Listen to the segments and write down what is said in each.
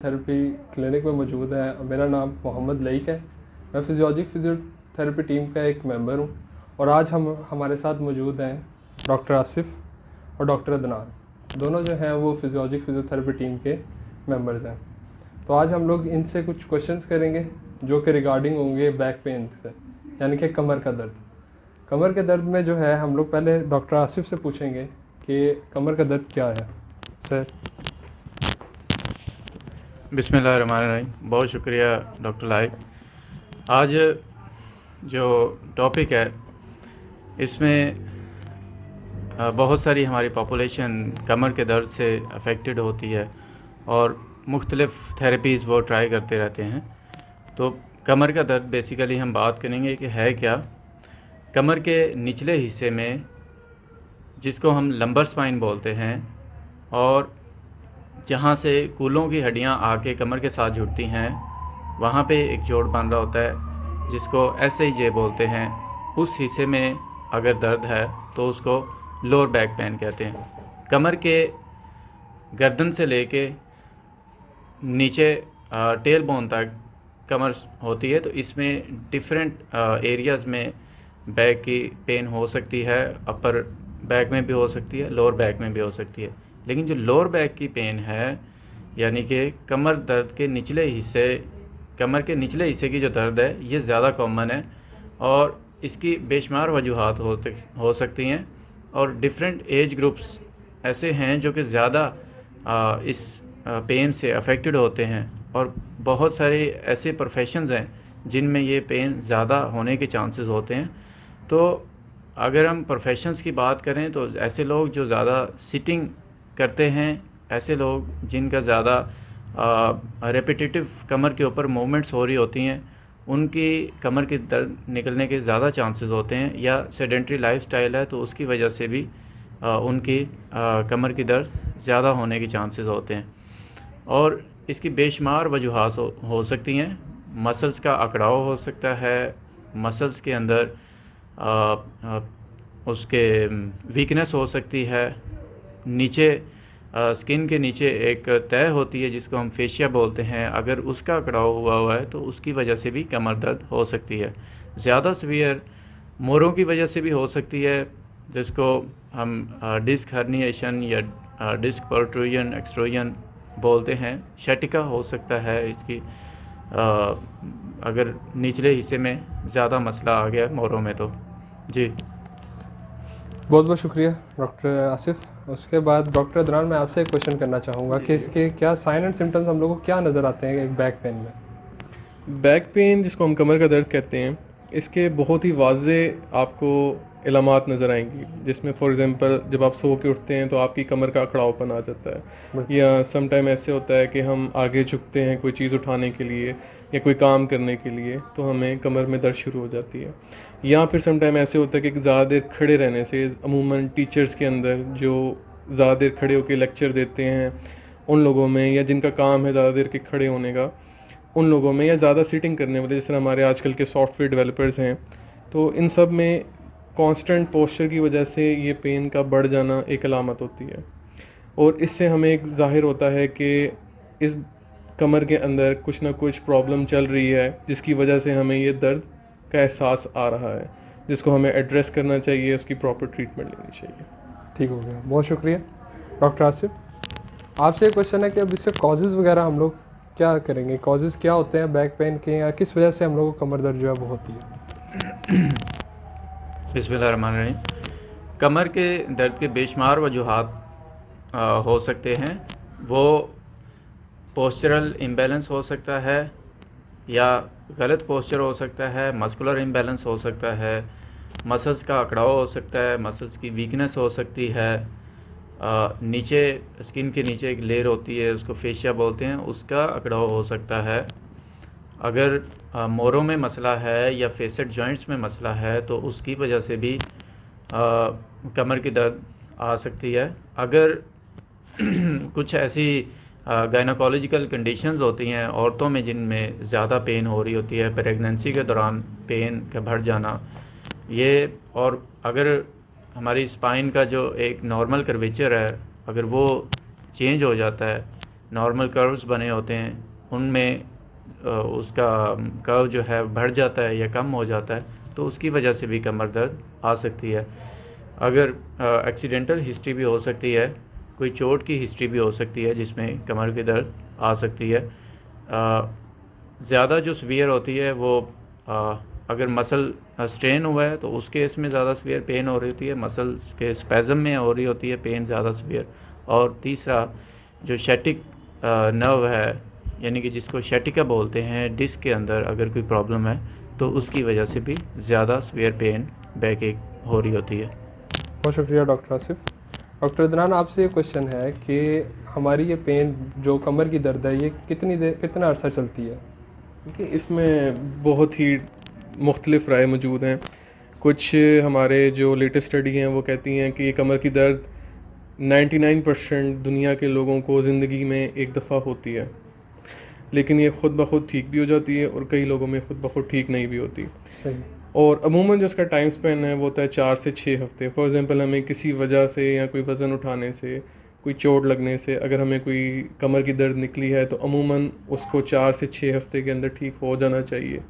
Physiotherapy clinic में मौजूद है। मेरा नाम मोहम्मद लईक है। मैं फिजियोलॉजिक फिजियोथेरेपी टीम का एक मेंबर हूँ और आज हमारे साथ मौजूद हैं डॉक्टर आसिफ और डॉक्टर अदनान। दोनों जो हैं वो फिजियोलॉजिक फिजियोथेरेपी टीम के मेंबर्स हैं। तो आज हम लोग इनसे कुछ क्वेश्चंस करेंगे जो कि रिगार्डिंग होंगे बैक पेन से, यानी कि कमर का दर्द। कमर के दर्द में जो है हम लोग पहले डॉक्टर आसिफ से पूछेंगे कि कमर का दर्द क्या है। सर। बिस्मिल्लाहिर्रहमानिर्रहीम। बहुत शुक्रिया डॉक्टर लाइक। आज जो टॉपिक है इसमें बहुत सारी हमारी पॉपुलेशन कमर के दर्द से अफेक्टेड होती है और मुख्तलिफ़ थेरेपीज़ वो ट्राई करते रहते हैं। तो कमर का दर्द बेसिकली हम बात करेंगे कि है क्या। कमर के निचले हिस्से में, जिसको हम लंबर स्पाइन बोलते हैं, और जहाँ से कूलों की हड्डियाँ आके कमर के साथ जुड़ती हैं, वहाँ पे एक जोड़ बन रहा होता है जिसको SIJ बोलते हैं। उस हिस्से में अगर दर्द है तो उसको लोअर बैक पेन कहते हैं। कमर के गर्दन से लेके नीचे टेल बोन तक कमर होती है, तो इसमें डिफरेंट एरियाज़ में बैक की पेन हो सकती है। अपर बैक में भी हो सकती है, लोअर बैक में भी हो सकती है। लेकिन जो लोअर बैक की पेन है, यानी कि कमर दर्द के निचले हिस्से, कमर के निचले हिस्से की जो दर्द है, ये ज़्यादा कॉमन है और इसकी बेशुमार वजूहात हो सकती हैं। और डिफरेंट एज ग्रुप्स ऐसे हैं जो कि ज़्यादा इस पेन से अफेक्टेड होते हैं, और बहुत सारे ऐसे प्रोफेशंस हैं जिनमें ये पेन ज़्यादा होने के चांसेस होते हैं। तो अगर हम प्रोफेशंस की बात करें तो ऐसे लोग जो ज़्यादा सिटिंग करते हैं, ऐसे लोग जिनका ज़्यादा रेपिटेटिव कमर के ऊपर मूवमेंट्स हो रही होती हैं, उनकी कमर के दर्द निकलने के ज़्यादा चांसेस होते हैं। या सेडेंट्री लाइफस्टाइल है तो उसकी वजह से भी उनकी कमर की दर्द ज़्यादा होने के चांसेस होते हैं। और इसकी बेशुमार वजूहात हो सकती हैं। मसल्स का अकड़ाव हो सकता है, मसल्स के अंदर उसके वीकनेस हो सकती है। नीचे स्किन के नीचे एक तह होती है जिसको हम फेशिया बोलते हैं, अगर उसका अकड़ाव हुआ है तो उसकी वजह से भी कमर दर्द हो सकती है। ज़्यादा सीवियर मोरों की वजह से भी हो सकती है, जिसको हम डिस्क हर्निएशन या डिस्क प्रोट्रूजन एक्सट्रूजन बोलते हैं। शैटिका हो सकता है इसकी, अगर निचले हिस्से में ज़्यादा मसला आ गया मोरों में तो। जी बहुत बहुत शुक्रिया डॉक्टर आसिफ। उसके बाद डॉक्टर अदनान, मैं आपसे एक क्वेश्चन करना चाहूँगा कि इसके क्या साइन एंड सिम्टम्स हम लोगों को क्या नज़र आते हैं एक बैक पेन में। बैक पेन, जिसको हम कमर का दर्द कहते हैं, इसके बहुत ही वाज़े आपको इलामात नज़र आएंगी, जिसमें फॉर एग्ज़ाम्पल जब आप सो के उठते हैं तो आपकी कमर का अकड़ावपन आ जाता है, या सम टाइम ऐसे होता है कि हम आगे झुकते हैं कोई चीज़ उठाने के लिए या कोई काम करने के लिए, तो हमें कमर में दर्द शुरू हो जाती है। या फिर सम टाइम ऐसे होता है कि ज़्यादा देर खड़े रहने से, अमूमन टीचर्स के अंदर जो ज़्यादा देर खड़े होकर लेक्चर देते हैं उन लोगों में, या जिनका काम है ज़्यादा देर के खड़े होने का, उन लोगों में, या ज़्यादा सीटिंग करने वाले जैसे हमारे आजकल के सॉफ्टवेयर डेवलपर्स हैं, तो इन सब में कांस्टेंट पोस्चर की वजह से ये पेन का बढ़ जाना एक अलामत होती है। और इससे हमें एक ज़ाहिर होता है कि इस कमर के अंदर कुछ ना कुछ प्रॉब्लम चल रही है, जिसकी वजह से हमें ये दर्द का एहसास आ रहा है, जिसको हमें एड्रेस करना चाहिए, उसकी प्रॉपर ट्रीटमेंट लेनी चाहिए। ठीक हो गया, बहुत शुक्रिया डॉक्टर आसिफ। आपसे एक क्वेश्चन है कि अब इसके कॉजेज़ वगैरह हम लोग क्या करेंगे, कॉजेज़ क्या होते हैं बैक पेन के, या किस वजह से हम लोगों को कमर दर्द जो है वो होती है। बिस्मिल्लाहिर्रहमानिर्रहीम। कमर के दर्द के बेशुमार वजूहात हो सकते हैं। वो पोस्चरल इम्बैलेंस हो सकता है, या गलत पोस्चर हो सकता है, मस्कुलर इम्बैलेंस हो सकता है, मसल्स का अकड़ाव हो सकता है, मसल्स की वीकनेस हो सकती है, नीचे स्किन के नीचे एक लेयर होती है उसको फेशिया बोलते हैं, उसका अकड़ाव हो सकता है। अगर मोरों में मसला है या फेसेट जॉइंट्स में मसला है तो उसकी वजह से भी कमर की दर्द आ सकती है। अगर कुछ ऐसी गायनोकोलॉजिकल कंडीशंस होती हैं औरतों में जिनमें ज़्यादा पेन हो रही होती है, प्रेगनेंसी के दौरान पेन का बढ़ जाना, ये, और अगर हमारी स्पाइन का जो एक नॉर्मल कर्वेचर है अगर वो चेंज हो जाता है नॉर्मल कर्व्स बने होते हैं उनमें उसका कर्व जो है बढ़ जाता है या कम हो जाता है, तो उसकी वजह से भी कमर दर्द आ सकती है। अगर एक्सीडेंटल हिस्ट्री भी हो सकती है, कोई चोट की हिस्ट्री भी हो सकती है जिसमें कमर की दर्द आ सकती है। ज़्यादा जो सीवियर होती है वो अगर मसल स्ट्रेन हुआ है तो उस केस में ज़्यादा सीवियर पेन हो रही होती है, मसल्स के स्पैज़म में हो रही होती है पेन ज़्यादा सीवियर। और तीसरा जो शैटिक नर्व है, यानी कि जिसको शैटिका बोलते हैं, डिस्क के अंदर अगर कोई प्रॉब्लम है तो उसकी वजह से भी ज़्यादा सीवियर पेन, बैक एक हो रही होती है। बहुत शुक्रिया डॉक्टर आसिफ। डॉक्टर अदनान, आपसे ये क्वेश्चन है कि हमारी ये पेन जो कमर की दर्द है ये कितना अरसा चलती है? देखिए, इसमें बहुत ही मुख्तलिफ राय मौजूद हैं। कुछ हमारे जो लेटेस्ट स्टडी हैं वो कहती हैं कि ये कमर की दर्द 99% दुनिया के लोगों को ज़िंदगी में एक दफ़ा होती है, लेकिन ये ख़ुद ब खुद ठीक भी हो जाती है और कई लोगों में ख़ुद ब खुद ठीक नहीं भी होती। सही। और अमूमन जो इसका टाइम स्पेन है वो होता है 4 से 6 हफ़्ते। फॉर एग्ज़ाम्पल, हमें किसी वजह से या कोई वज़न उठाने से, कोई चोट लगने से अगर हमें कोई कमर की दर्द निकली है तो अमूमन उसको 4 से 6 हफ़्ते के अंदर ठीक हो जाना चाहिए।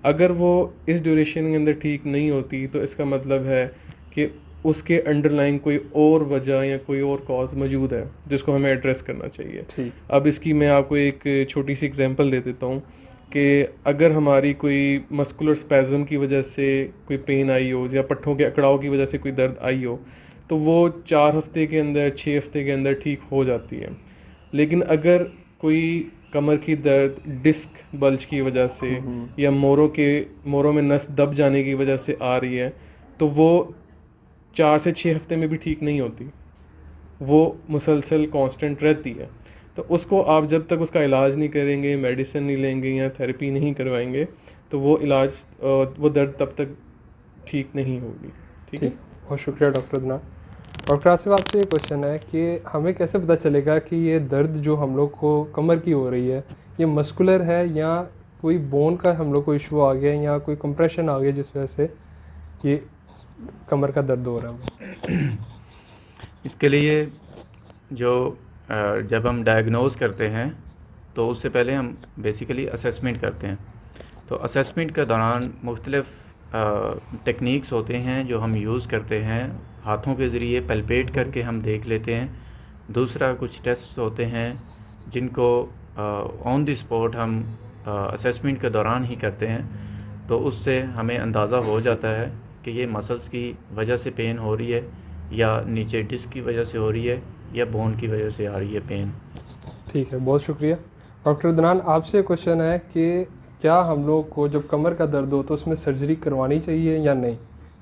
अगर वो इस ड्यूरेशन के अंदर ठीक नहीं होती तो इसका मतलब है कि उसके अंडरलाइंग कोई और वजह या कोई और कॉज मौजूद है जिसको हमें एड्रेस करना चाहिए। ठीक। अब इसकी मैं आपको एक छोटी सी एग्जांपल दे देता हूँ कि अगर हमारी कोई मस्कुलर स्पैज़म की वजह से कोई पेन आई हो या पट्ठों के अकड़ाव की वजह से कोई दर्द आई हो तो वो 4 हफ़्ते के अंदर, 6 हफ़्ते के अंदर ठीक हो जाती है। लेकिन अगर कोई कमर की दर्द डिस्क बल्ज की वजह से या मोरों में नस दब जाने की वजह से आ रही है तो वो 4 से 6 हफ़्ते में भी ठीक नहीं होती, वो मुसलसल कांस्टेंट रहती है। तो उसको आप जब तक उसका इलाज नहीं करेंगे, मेडिसिन नहीं लेंगे या थेरेपी नहीं करवाएंगे तो वो दर्द तब तक ठीक नहीं होगी। ठीक है। बहुत शुक्रिया डॉक्टर अदनान। डॉक्टर आसिफ, आपसे ये क्वेश्चन है कि हमें कैसे पता चलेगा कि ये दर्द जो हम लोग को कमर की हो रही है ये मस्कुलर है या कोई बोन का हम लोग को इशू आ गया या कोई कंप्रेशन आ गया जिस वजह से ये कमर का दर्द हो रहा है? इसके लिए जो जब हम डायग्नोज़ करते हैं तो उससे पहले हम बेसिकली असेसमेंट करते हैं। तो असेसमेंट के दौरान मुख्तलिफ़ टेक्निक्स होते हैं जो हम यूज़ करते हैं। हाथों के ज़रिए पैल्पेट करके हम देख लेते हैं। दूसरा, कुछ टेस्ट्स होते हैं जिनको ऑन द स्पॉट हम असेसमेंट के दौरान ही करते हैं, तो उससे हमें अंदाज़ा हो जाता है कि ये मसल्स की वजह से पेन हो रही है या नीचे डिस्क की वजह से हो रही है या बोन की वजह से आ रही है पेन। ठीक है, बहुत शुक्रिया। डॉक्टर अदनान, आपसे क्वेश्चन है कि क्या हम लोग को जब कमर का दर्द हो तो उसमें सर्जरी करवानी चाहिए या नहीं,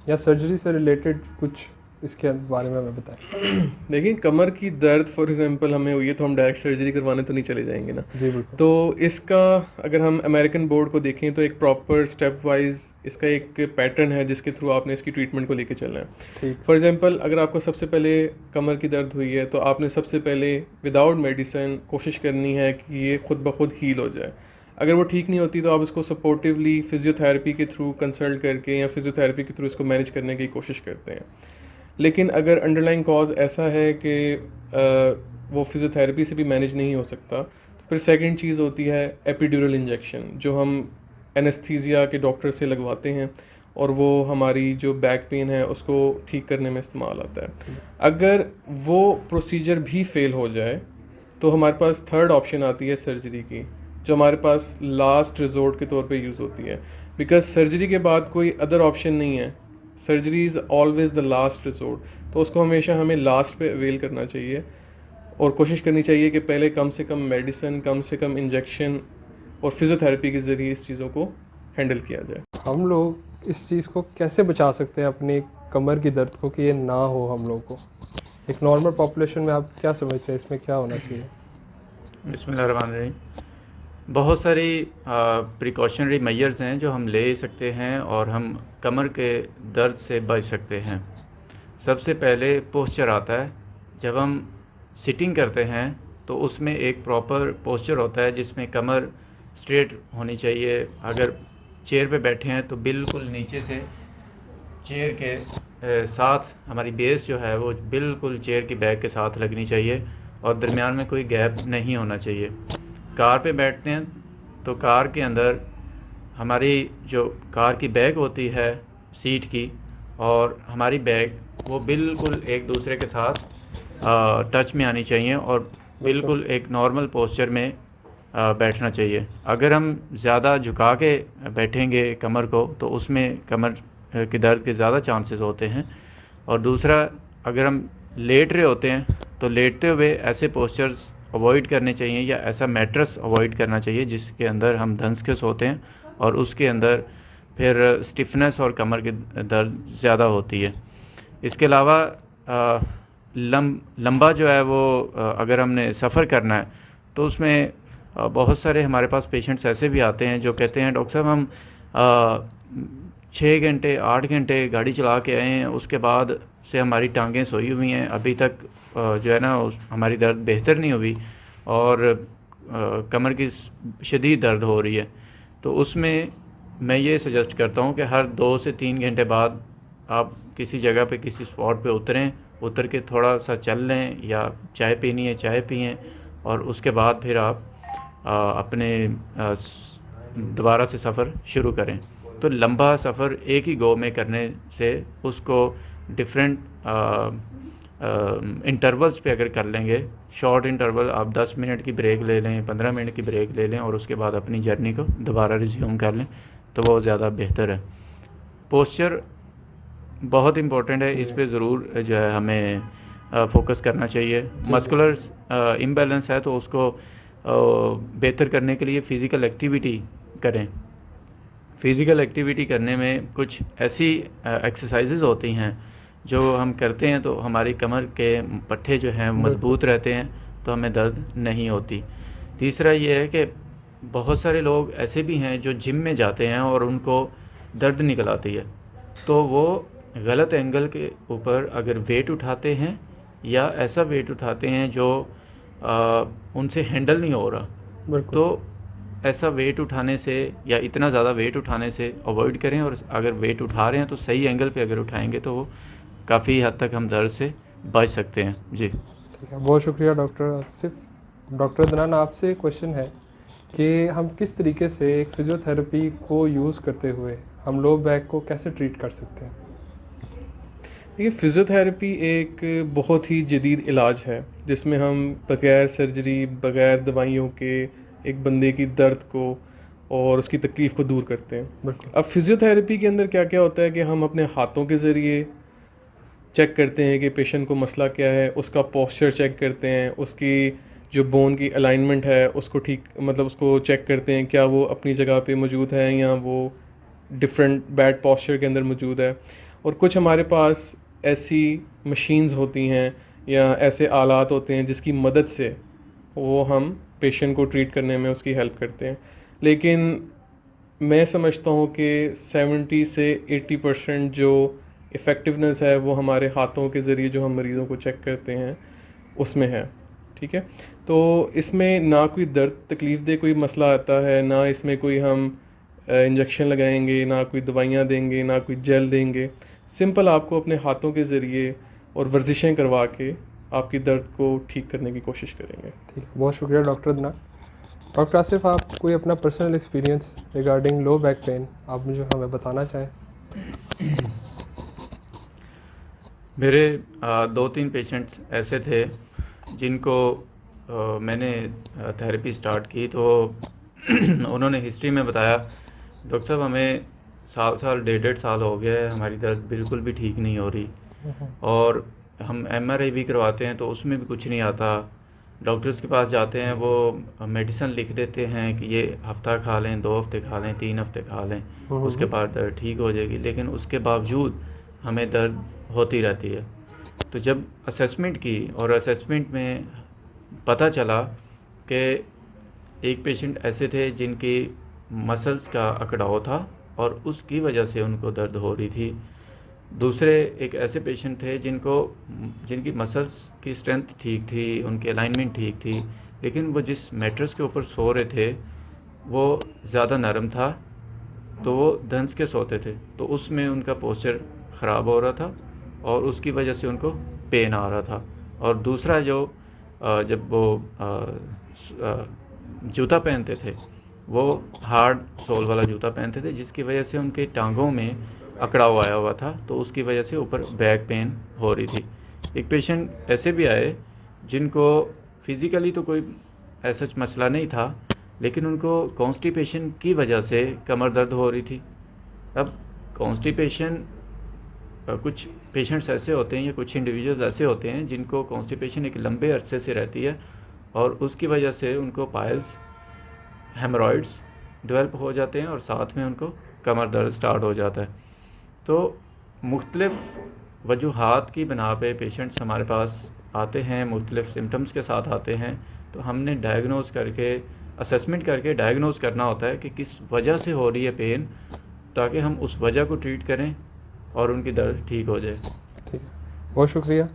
या सर्जरी से रिलेटेड कुछ इसके बारे में हमें बताएं। देखिए, कमर की दर्द फॉर एग्जांपल हमें हुई है तो हम डायरेक्ट सर्जरी करवाने तो नहीं चले जाएंगे ना। जी बिल्कुल। तो इसका अगर हम अमेरिकन बोर्ड को देखें तो एक प्रॉपर स्टेप वाइज इसका एक पैटर्न है जिसके थ्रू आपने इसकी ट्रीटमेंट को लेके चलना है। ठीक। फॉर एग्जांपल, अगर आपको सबसे पहले कमर की दर्द हुई है तो आपने सबसे पहले विदाउट मेडिसिन कोशिश करनी है कि ये खुद ब खुद हील हो जाए। अगर वो ठीक नहीं होती तो आप इसको सपोर्टिवली फिजियोथेरेपी के थ्रू कंसल्ट करके या फिजियोथेरेपी के थ्रू इसको मैनेज करने की कोशिश करते हैं। लेकिन अगर अंडरलाइन कॉज ऐसा है कि वो फिजियोथेरेपी से भी मैनेज नहीं हो सकता तो फिर सेकंड चीज़ होती है एपिड्यूरल इंजेक्शन, जो हम एनेस्थीसिया के डॉक्टर से लगवाते हैं और वो हमारी जो बैक पेन है उसको ठीक करने में इस्तेमाल आता है। अगर वो प्रोसीजर भी फेल हो जाए तो हमारे पास थर्ड ऑप्शन आती है सर्जरी की, जो हमारे पास लास्ट रिजोर्ट के तौर पे यूज़ होती है। बिकॉज सर्जरी के बाद कोई अदर ऑप्शन नहीं है, surgery is always the last resort, तो उसको हमेशा हमें लास्ट पे अवेल करना चाहिए और कोशिश करनी चाहिए कि पहले कम से कम मेडिसिन, कम से कम इंजेक्शन और फिजियोथेरेपी के ज़रिए इस चीज़ों को हैंडल किया जाए। हम लोग इस चीज़ को कैसे बचा सकते हैं अपनी कमर की दर्द को कि ये ना हो हम लोग को? एक नॉर्मल पॉपुलेशन में आप क्या समझते हैं इसमें क्या होना चाहिए? बिस्मिल्लाहिर्रहमानिर्रहीम। बहुत सारी प्रिकॉशनरी मेजर्स हैं जो हम ले सकते हैं और हम कमर के दर्द से बच सकते हैं। सबसे पहले पोस्चर आता है। जब हम सिटिंग करते हैं तो उसमें एक प्रॉपर पोस्चर होता है जिसमें कमर स्ट्रेट होनी चाहिए। अगर चेयर पे बैठे हैं तो बिल्कुल नीचे से चेयर के साथ हमारी बेस जो है वो बिल्कुल चेयर की बैक के साथ लगनी चाहिए और दरमियान में कोई गैप नहीं होना चाहिए। कार पे बैठते हैं तो कार के अंदर हमारी जो कार की बैग होती है सीट की और हमारी बैग वो बिल्कुल एक दूसरे के साथ टच में आनी चाहिए और बिल्कुल एक नॉर्मल पोस्चर में बैठना चाहिए। अगर हम ज़्यादा झुका के बैठेंगे कमर को तो उसमें कमर के दर्द के ज़्यादा चांसेस होते हैं। और दूसरा, अगर हम लेट रहे होते हैं तो लेटते हुए ऐसे पोस्चर्स अवॉइड करने चाहिए या ऐसा मैट्रेस अवॉइड करना चाहिए जिसके अंदर हम धंस के सोते हैं और उसके अंदर फिर स्टिफनेस और कमर की दर्द ज़्यादा होती है। इसके अलावा लंबा जो है वो अगर हमने सफ़र करना है तो उसमें बहुत सारे हमारे पास पेशेंट्स ऐसे भी आते हैं जो कहते हैं डॉक्टर साहब हम 6 घंटे 8 घंटे गाड़ी चला के आए हैं, उसके बाद से हमारी टांगें सोई हुई हैं, अभी तक जो है ना हमारी दर्द बेहतर नहीं हुई और कमर की शदीद दर्द हो रही है। तो उसमें मैं ये सजेस्ट करता हूँ कि हर 2 से 3 घंटे बाद आप किसी जगह पे किसी स्पॉट पे उतर के थोड़ा सा चल लें या चाय पीनी है चाय पिएं और उसके बाद फिर आप अपने दोबारा से सफ़र शुरू करें। तो लंबा सफ़र एक ही गो में करने से उसको डिफरेंट इंटरवल्स पे अगर कर लेंगे, शॉर्ट इंटरवल आप 10 मिनट की ब्रेक ले लें, 15 मिनट की ब्रेक ले लें और उसके बाद अपनी जर्नी को दोबारा रिज्यूम कर लें तो बहुत ज़्यादा बेहतर है। पोस्चर बहुत इम्पोर्टेंट है, इस पे ज़रूर जो है हमें फोकस करना चाहिए। मस्कुलर इम्बैलेंस है तो उसको बेहतर करने के लिए फ़िज़िकल एक्टिविटी करें। फ़िज़िकल एक्टिविटी करने में कुछ ऐसी एक्सरसाइजेज़ होती हैं जो हम करते हैं तो हमारी कमर के पट्टे जो हैं मजबूत रहते हैं तो हमें दर्द नहीं होती। तीसरा ये है कि बहुत सारे लोग ऐसे भी हैं जो जिम में जाते हैं और उनको दर्द निकल आती है, तो वो गलत एंगल के ऊपर अगर वेट उठाते हैं या ऐसा वेट उठाते हैं जो उनसे हैंडल नहीं हो रहा, तो ऐसा वेट उठाने से या इतना ज़्यादा वेट उठाने से अवॉइड करें और अगर वेट उठा रहे हैं तो सही एंगल पे अगर उठाएंगे तो वो काफ़ी हद तक हम दर्द से बच सकते हैं। जी ठीक है, बहुत शुक्रिया डॉक्टर आसिफ। डॉक्टर अदनान, आपसे क्वेश्चन है कि हम किस तरीके से एक फ़िज़ियोथेरेपी को यूज़ करते हुए हम लो बैक को कैसे ट्रीट कर सकते हैं? देखिए, फ़िज़ियोथेरेपी एक बहुत ही जदीद इलाज है जिसमें हम बग़ैर सर्जरी, बग़ैर दवाइयों के एक बंदे की दर्द को और उसकी तकलीफ़ को दूर करते हैं। अब फ़िज़ियोथेरेपी के अंदर क्या क्या होता है कि हम अपने हाथों के ज़रिए चेक करते हैं कि पेशेंट को मसला क्या है, उसका पोस्चर चेक करते हैं, उसकी जो बोन की अलाइनमेंट है उसको ठीक मतलब उसको चेक करते हैं क्या वो अपनी जगह पे मौजूद है या वो डिफरेंट बैड पोस्चर के अंदर मौजूद है। और कुछ हमारे पास ऐसी मशीन्स होती हैं या ऐसे आलात होते हैं जिसकी मदद से वो हम पेशेंट को ट्रीट करने में उसकी हेल्प करते हैं। लेकिन मैं समझता हूँ कि 70 से 80% जो इफ़ेक्टिवनेस है वो हमारे हाथों के ज़रिए जो हम मरीज़ों को चेक करते हैं उसमें है। ठीक है, तो इसमें ना कोई दर्द तकलीफ़ दे कोई मसला आता है, ना इसमें कोई हम इंजेक्शन लगाएंगे, ना कोई दवाइयाँ देंगे, ना कोई जेल देंगे। सिंपल आपको अपने हाथों के ज़रिए और वर्जिशें करवा के आपकी दर्द को ठीक करने की कोशिश करेंगे। ठीक है, बहुत शुक्रिया डॉक्टर अदनान। डॉक्टर आसिफ, आप कोई अपना personal experience regarding low back pain आप मुझे हमें बताना चाहें? मेरे 2-3 पेशेंट्स ऐसे थे जिनको मैंने थेरेपी स्टार्ट की तो उन्होंने हिस्ट्री में बताया, डॉक्टर साहब हमें साल 1.5 साल हो गया है, हमारी दर्द बिल्कुल भी ठीक नहीं हो रही और हम MRI भी करवाते हैं तो उसमें भी कुछ नहीं आता। डॉक्टर्स के पास जाते हैं, वो मेडिसिन लिख देते हैं कि ये हफ़्ता खा लें, 2 हफ्ते खा लें, 3 हफ्ते खा लें, उसके बाद दर्द ठीक हो जाएगी, लेकिन उसके बावजूद हमें दर्द होती रहती है। तो जब असेसमेंट की और असेसमेंट में पता चला कि एक पेशेंट ऐसे थे जिनकी मसल्स का अकड़ाव था और उसकी वजह से उनको दर्द हो रही थी। दूसरे एक ऐसे पेशेंट थे जिनकी मसल्स की स्ट्रेंथ ठीक थी, उनकी अलाइनमेंट ठीक थी, लेकिन वो जिस मैट्रेस के ऊपर सो रहे थे वो ज़्यादा नरम था तो वो धंस के सोते थे, तो उसमें उनका पोस्चर ख़राब हो रहा था और उसकी वजह से उनको पेन आ रहा था। और दूसरा जो जब वो जूता पहनते थे वो हार्ड सोल वाला जूता पहनते थे, जिसकी वजह से उनके टांगों में अकड़ाव आया हुआ था, तो उसकी वजह से ऊपर बैक पेन हो रही थी। एक पेशेंट ऐसे भी आए जिनको फिज़िकली तो कोई ऐसा मसला नहीं था, लेकिन उनको कॉन्स्टिपेशन की वजह से कमर दर्द हो रही थी। अब कॉन्स्टिपेशन, कुछ पेशेंट्स ऐसे होते हैं या कुछ इंडिविजुअल्स ऐसे होते हैं जिनको कॉन्स्टिपेशन एक लंबे अरसे से रहती है और उसकी वजह से उनको पाइल्स, हेमरॉइड्स डेवलप हो जाते हैं और साथ में उनको कमर दर्द स्टार्ट हो जाता है। तो मुख्तलिफ़ वजूहात की बिना पे पेशेंट्स हमारे पास आते हैं, मुख्तलिफ़ सिम्टम्स के साथ आते हैं, तो हमने डायग्नोस करके, असेसमेंट करके डायग्नोस करना होता है कि किस वजह से हो रही है पेन, ताकि हम उस वजह को ट्रीट करें और उनकी दर्द ठीक हो जाए। ठीक है, बहुत शुक्रिया।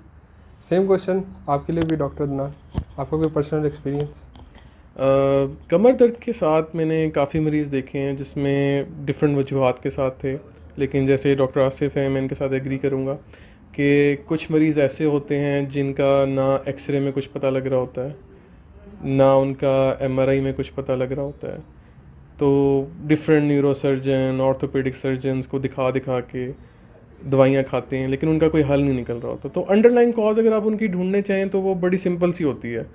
सेम क्वेश्चन आपके लिए भी डॉक्टर अदनान, आपका कोई पर्सनल एक्सपीरियंस? कमर दर्द के साथ मैंने काफ़ी मरीज़ देखे हैं जिसमें डिफरेंट वजूहात के साथ थे, लेकिन जैसे डॉक्टर आसिफ हैं, मैं इनके साथ एग्री करूँगा कि कुछ मरीज़ ऐसे होते हैं जिनका ना एक्सरे में कुछ पता लग रहा होता है, ना उनका एमआरआई में कुछ पता लग रहा होता है, तो डिफरेंट न्यूरोसर्जन, ऑर्थोपेडिक सर्जन्स को दिखा दिखा के दवाइयाँ खाते हैं, लेकिन उनका कोई हल नहीं निकल रहा होता। तो अंडरलाइन कॉज अगर आप उनकी ढूंढने चाहें तो वो बड़ी सिंपल सी होती है,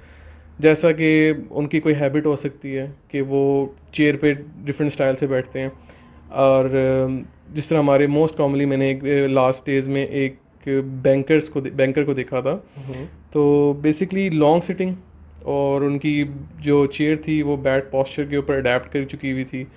जैसा कि उनकी कोई हैबिट हो सकती है कि वो चेयर पे डिफरेंट स्टाइल से बैठते हैं, और जिस तरह हमारे मोस्ट कॉमनली मैंने एक लास्ट डेज में एक बैंकर को देखा था, तो बेसिकली लॉन्ग सिटिंग और उनकी जो चेयर थी वो बैड पोस्चर के ऊपर अडेप्ट कर चुकी हुई थी,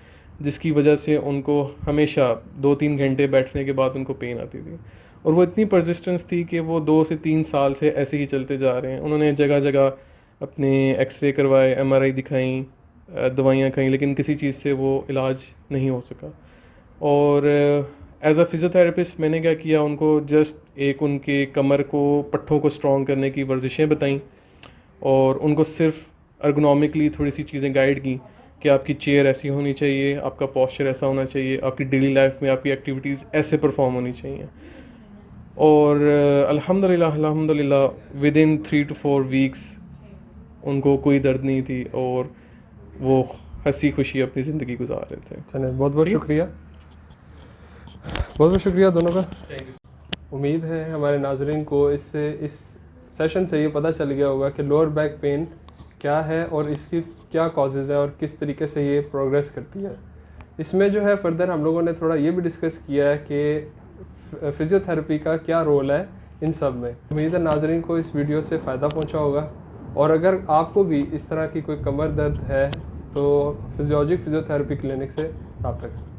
जिसकी वजह से उनको हमेशा 2-3 घंटे बैठने के बाद उनको पेन आती थी, और वो इतनी परसिस्टेंस थी कि वो 2 से 3 साल से ऐसे ही चलते जा रहे हैं। उन्होंने जगह जगह अपने एक्सरे करवाए, एमआरआई दिखाई, दवाइयाँ खाई, लेकिन किसी चीज़ से वो इलाज नहीं हो सका। और एज अ फिज़ियोथेरेपिस्ट मैंने क्या किया, उनको जस्ट एक उनके कमर को, पट्ठों को स्ट्रॉन्ग करने की वर्जिशें बताईं और उनको सिर्फ अर्गोनॉमिकली थोड़ी सी चीज़ें गाइड की कि आपकी चेयर ऐसी होनी चाहिए, आपका पोस्चर ऐसा होना चाहिए, आपकी डेली लाइफ में आपकी एक्टिविटीज़ ऐसे परफॉर्म होनी चाहिए। और अल्हम्दुलिल्लाह विद इन 3 to 4 वीक्स उनको कोई दर्द नहीं थी और वो हंसी खुशी अपनी ज़िंदगी गुजार रहे थे। चलिए, बहुत बहुत शुक्रिया, बहुत बहुत शुक्रिया दोनों का। उम्मीद है हमारे नाज़रीन को इस सेशन से ये पता चल गया होगा कि लोअर बैक पेन क्या है और इसकी क्या कॉजेज़ है और किस तरीके से ये प्रोग्रेस करती है। इसमें जो है फर्दर हम लोगों ने थोड़ा ये भी डिस्कस किया है कि फ़िज़ियोथेरेपी का क्या रोल है इन सब में। उम्मीद है नाज़रीन को इस वीडियो से फ़ायदा पहुंचा होगा, और अगर आपको भी इस तरह की कोई कमर दर्द है तो फिजियोलॉजिक फ़िज़ियोथेरेपी क्लिनिक से रब्ता करें।